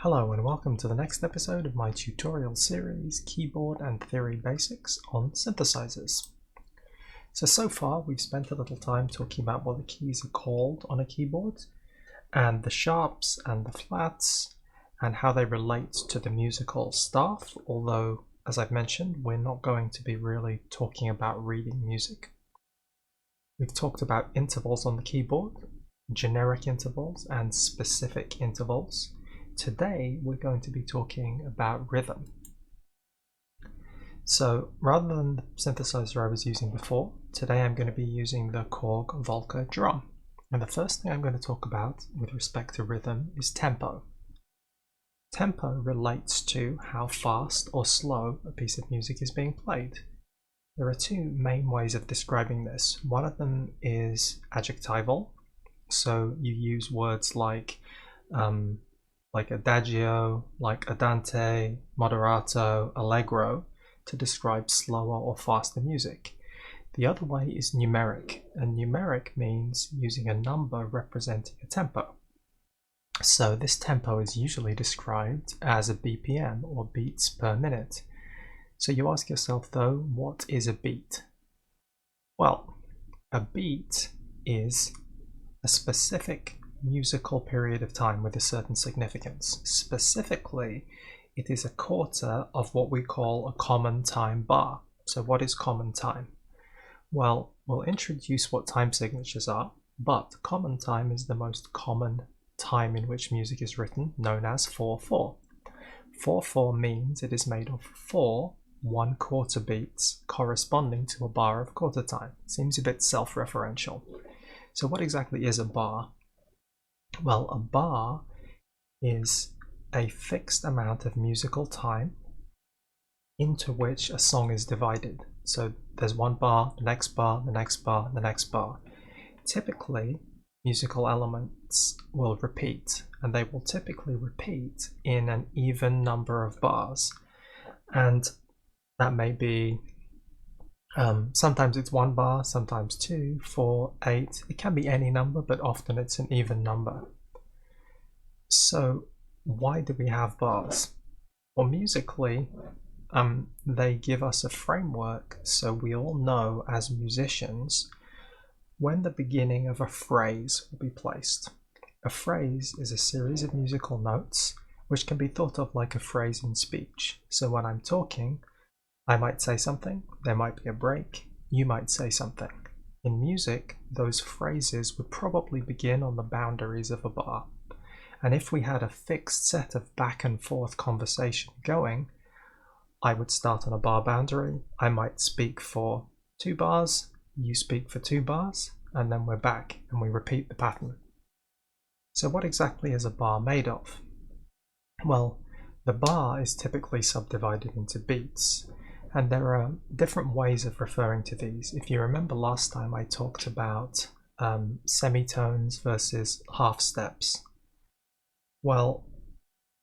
Hello and welcome to the next episode of my tutorial series, Keyboard and Theory Basics on Synthesizers. So far we've spent a little time talking about what the keys are called on a keyboard, and the sharps and the flats, and how they relate to the musical staff, although, as I've mentioned, we're not going to be really talking about reading music. We've talked about intervals on the keyboard, generic intervals and specific intervals. Today we're going to be talking about rhythm. So rather than the synthesizer I was using before, today I'm going to be using the Korg Volca drum. And the first thing I'm going to talk about with respect to rhythm is tempo. Tempo relates to how fast or slow a piece of music is being played. There are two main ways of describing this. One of them is adjectival, so you use words like adagio, like andante, moderato, allegro to describe slower or faster music. The other way is numeric, and numeric means using a number representing a tempo. So this tempo is usually described as a BPM, or beats per minute. So you ask yourself though, what is a beat? Well, a beat is a specific musical period of time with a certain significance. Specifically, it is a quarter of what we call a common time bar. So what is common time? Well, we'll introduce what time signatures are, but common time is the most common time in which music is written, known as 4/4. 4/4 means it is made of 4 1/4 beats corresponding to a bar of quarter time. Seems a bit self-referential. So what exactly is a bar? Well, a bar is a fixed amount of musical time into which a song is divided. So there's one bar, the next bar, the next bar, the next bar. Typically, musical elements will repeat, and they will typically repeat in an even number of bars. And that may be, sometimes it's 1 bar, sometimes 2, 4, 8. It can be any number, but often it's an even number. So why do we have bars? Well, musically, they give us a framework so we all know as musicians when the beginning of a phrase will be placed. A phrase is a series of musical notes which can be thought of like a phrase in speech. So when I'm talking, I might say something, there might be a break, you might say something. In music, those phrases would probably begin on the boundaries of a bar. And if we had a fixed set of back and forth conversation going, I would start on a bar boundary, I might speak for 2 bars, you speak for 2 bars, and then we're back and we repeat the pattern. So what exactly is a bar made of? Well, the bar is typically subdivided into beats. And there are different ways of referring to these. If you remember last time I talked about semitones versus half steps. Well,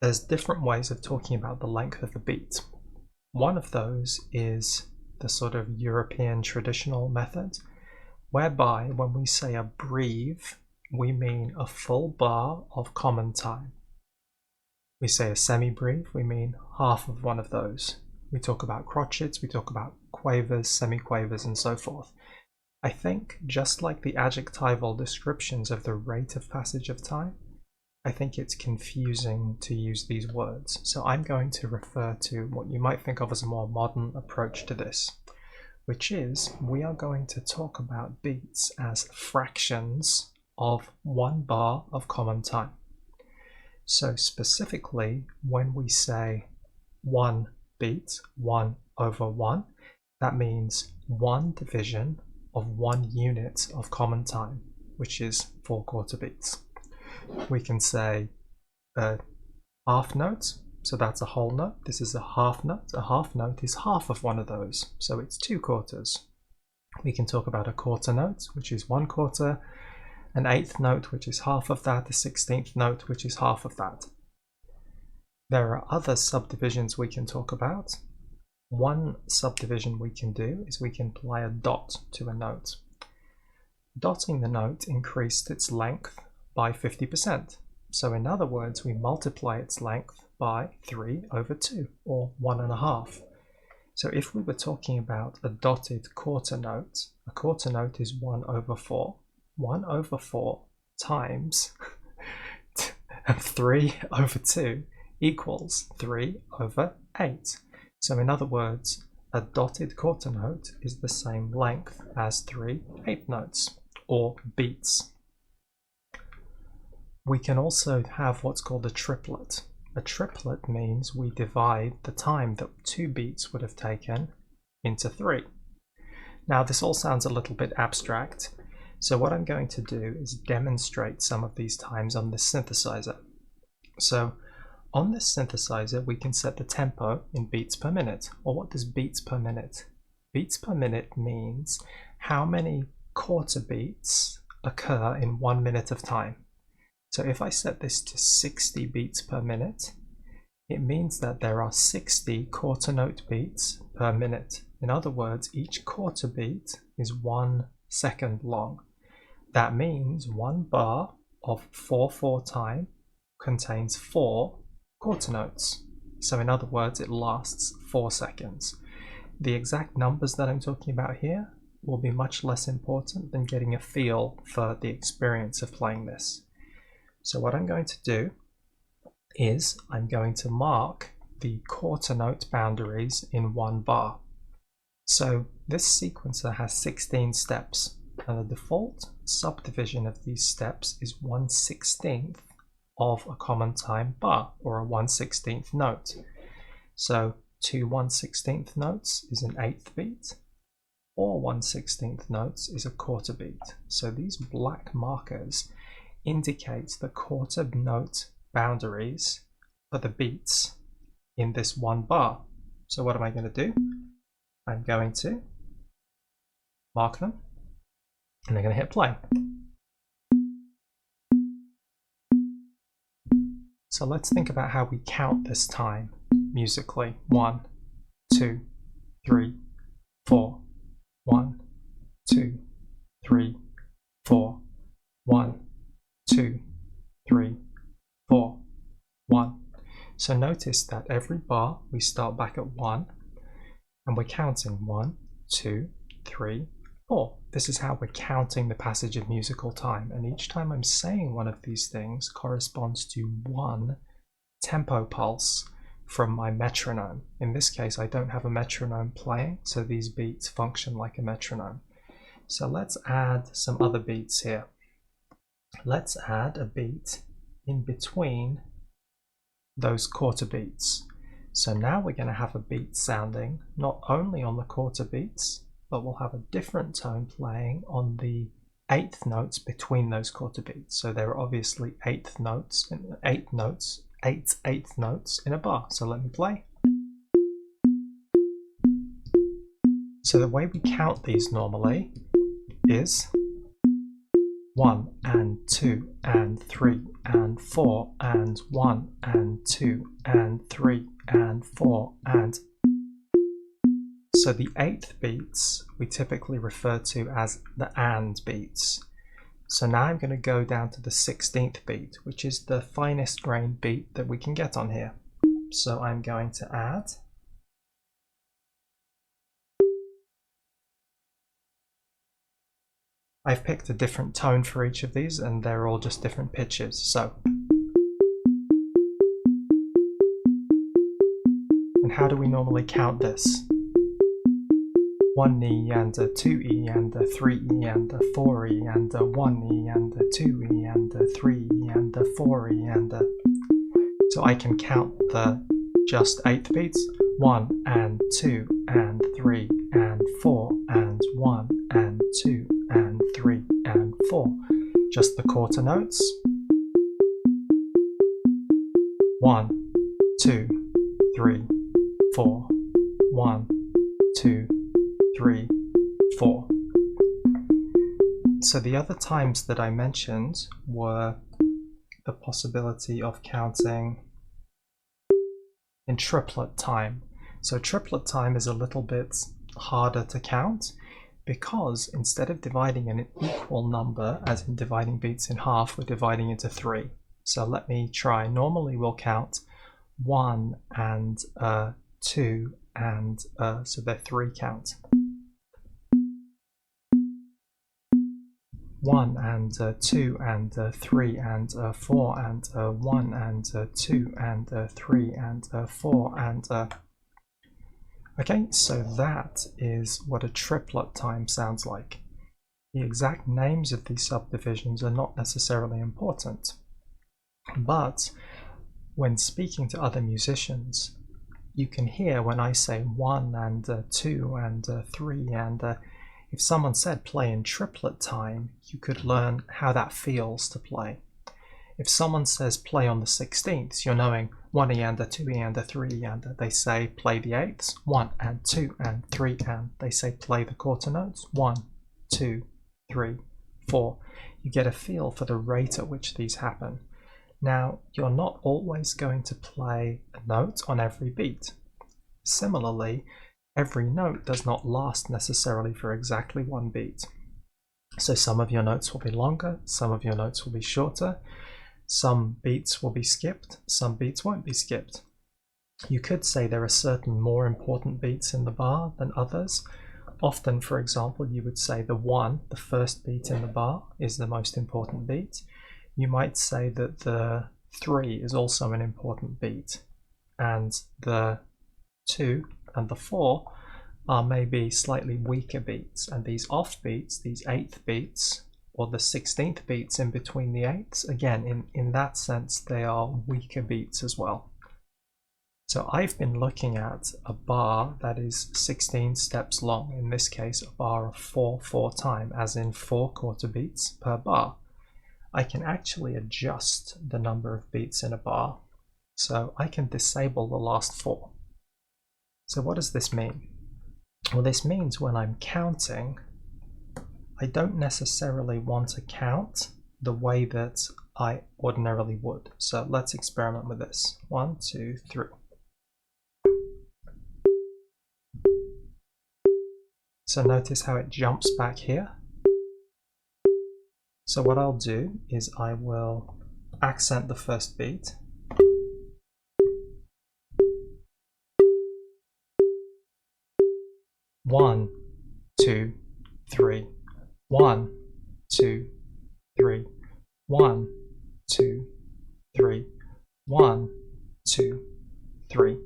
there's different ways of talking about the length of the beat. One of those is the sort of European traditional method, whereby when we say a breve, we mean a full bar of common time. We say a semi-breve, we mean half of one of those. We talk about crotchets, we talk about quavers, semiquavers, and so forth. I think, just like the adjectival descriptions of the rate of passage of time, I think it's confusing to use these words. So I'm going to refer to what you might think of as a more modern approach to this, which is we are going to talk about beats as fractions of 1 bar of common time. So specifically, when we say 1 beat, 1/1, that means 1 division of 1 unit of common time, which is 4 quarter beats. We can say a half note, so that's a whole note. This is a half note. A half note is half of one of those, so it's 2 quarters. We can talk about a quarter note, which is 1 quarter, an 8th note, which is half of that, a 16th note, which is half of that. There are other subdivisions we can talk about. One subdivision we can do is we can apply a dot to a note. Dotting the note increased its length by 50%. So in other words, we multiply its length by 3 over 2, or 1.5. So if we were talking about a dotted quarter note, a quarter note is 1 over 4. 1 over 4 times 3 over 2 equals 3 over 8. So in other words, a dotted quarter note is the same length as 3 eighth notes, or beats. We can also have what's called a triplet. A triplet means we divide the time that 2 beats would have taken into 3. Now this all sounds a little bit abstract, so what I'm going to do is demonstrate some of these times on this synthesizer. So on this synthesizer we can set the tempo in beats per minute. Or what does beats per minute? Beats per minute means how many quarter beats occur in 1 minute of time. So if I set this to 60 beats per minute, it means that there are 60 quarter note beats per minute. In other words, each quarter beat is 1 second long. That means 1 bar of 4/4 time contains 4 quarter notes. So in other words, it lasts 4 seconds. The exact numbers that I'm talking about here will be much less important than getting a feel for the experience of playing this. So what I'm going to do is I'm going to mark the quarter note boundaries in 1 bar. So this sequencer has 16 steps, and the default subdivision of these steps is 1/16 of a common time bar, or a 1/16 note. So 2 1/16 notes is an eighth beat, 4 1/16 notes is a quarter beat. So these black markers indicate the quarter note boundaries for the beats in this 1 bar. So what am I going to do? I'm going to mark them, and I'm going to hit play. So let's think about how we count this time musically. 1, 2, 3, 4. 1, 2, 3, 4. 1, 2, 3, 4. 1. So notice that every bar we start back at 1, and we're counting 1, 2, 3, 4. This is how we're counting the passage of musical time, and each time I'm saying one of these things corresponds to 1 tempo pulse from my metronome. In this case, I don't have a metronome playing, so these beats function like a metronome. So let's add some other beats here. Let's add a beat in between those quarter beats. So now we're going to have a beat sounding not only on the quarter beats, but we'll have a different tone playing on the eighth notes between those quarter beats. So there are obviously eighth notes, eight eighth notes in a bar. So let me play. So the way we count these normally is 1 and 2 and 3 and 4 and 1 and 2 and 3 and 4 and... So the eighth beats we typically refer to as the and beats. So now I'm going to go down to the 16th beat, which is the finest grained beat that we can get on here. So I'm going to add I've picked a different tone for each of these, and they're all just different pitches. So, and how do we normally count this? 1E and a 2E and a 3E and a 4E and a 1E and a 2E and a 3E and a 4E and a... So I can count the just eighth beats. 1 and 2 and 3 and 4 and 1 and 2 and 3 and 4. Just the quarter notes. 1, 2, 3, 4. 1, 2, 3, 4. So the other times that I mentioned were the possibility of counting in triplet time. So triplet time is a little bit harder to count because instead of dividing an equal number, as in dividing beats in half, we're dividing into 3. So let me try. Normally we'll count 1 and 2 and so they're 3 counts. 1 and 2 and 3 and 4 and 1 and 2 and 3 and 4 and okay, so that is what a triplet time sounds like. The exact names of these subdivisions are not necessarily important, but when speaking to other musicians, you can hear when I say 1 and 2 and 3 and if someone said play in triplet time, you could learn how that feels to play. If someone says play on the 16ths, you're knowing 1 and 2 and 3 and they say play the 8ths, 1 and 2 and 3 and they say play the quarter notes, 1, 2, 3, 4. You get a feel for the rate at which these happen. Now, you're not always going to play a note on every beat. Similarly, every note does not last necessarily for exactly 1 beat. So some of your notes will be longer, some of your notes will be shorter, some beats will be skipped, some beats won't be skipped. You could say there are certain more important beats in the bar than others. Often, for example, you would say the 1, the first beat in the bar, is the most important beat. You might say that the 3 is also an important beat, and the 2 and the 4 are maybe slightly weaker beats, and these off beats, these 8th beats, or the 16th beats in between the 8ths, again, in that sense, they are weaker beats as well. So I've been looking at a bar that is 16 steps long, in this case a bar of 4/4 time, as in 4 quarter beats per bar. I can actually adjust the number of beats in a bar, so I can disable the last 4. So what does this mean? Well, this means when I'm counting, I don't necessarily want to count the way that I ordinarily would. So let's experiment with this. 1, 2, 3. So notice how it jumps back here. So what I'll do is I will accent the first beat. One, 2, 3. 1, 2, 3. 1, 2, 3. 1, 2, 3.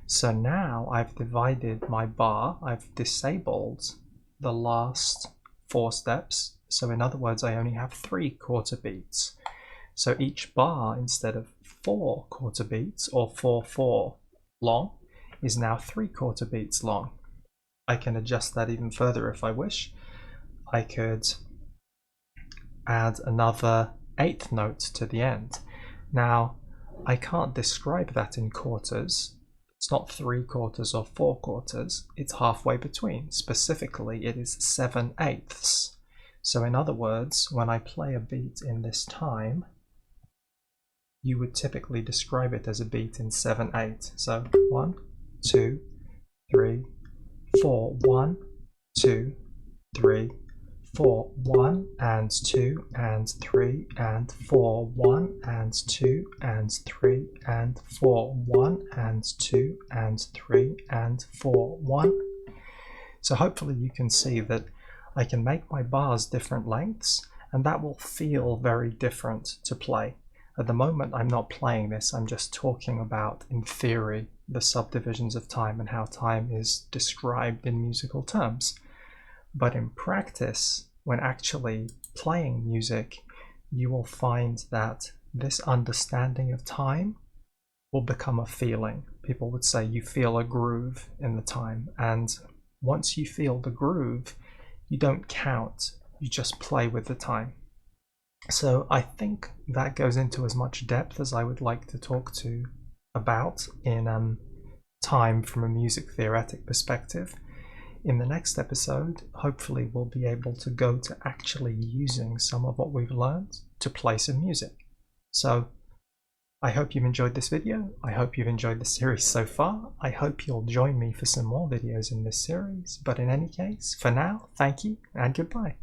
So now I've divided my bar, I've disabled the last 4 steps. So in other words, I only have 3 quarter beats. So each bar, instead of 4 quarter beats or 4/4 long, is now 3 quarter beats long. I can adjust that even further if I wish. I could add another 8th note to the end. Now, I can't describe that in quarters. It's not 3 quarters or 4 quarters, it's halfway between. Specifically, it is 7/8. So in other words, when I play a beat in this time, you would typically describe it as a beat in 7/8. So 1, 2, 3, 4, 1, 2, 3, 4, 1 and 2 and 3 and 4, 1 and 2 and 3 and 4, 1 and 2 and 3 and 4, 1. So hopefully you can see that I can make my bars different lengths, and that will feel very different to play. At the moment I'm not playing this, I'm just talking about, in theory, the subdivisions of time and how time is described in musical terms. But in practice, when actually playing music, you will find that this understanding of time will become a feeling. People would say you feel a groove in the time, and once you feel the groove, you don't count, you just play with the time. So I think that goes into as much depth as I would like to talk to about in time from a music theoretic perspective. In the next episode, hopefully we'll be able to go to actually using some of what we've learned to play some music. So I hope you've enjoyed this video. I hope you've enjoyed the series so far. I hope you'll join me for some more videos in this series. But in any case, for now, thank you and goodbye.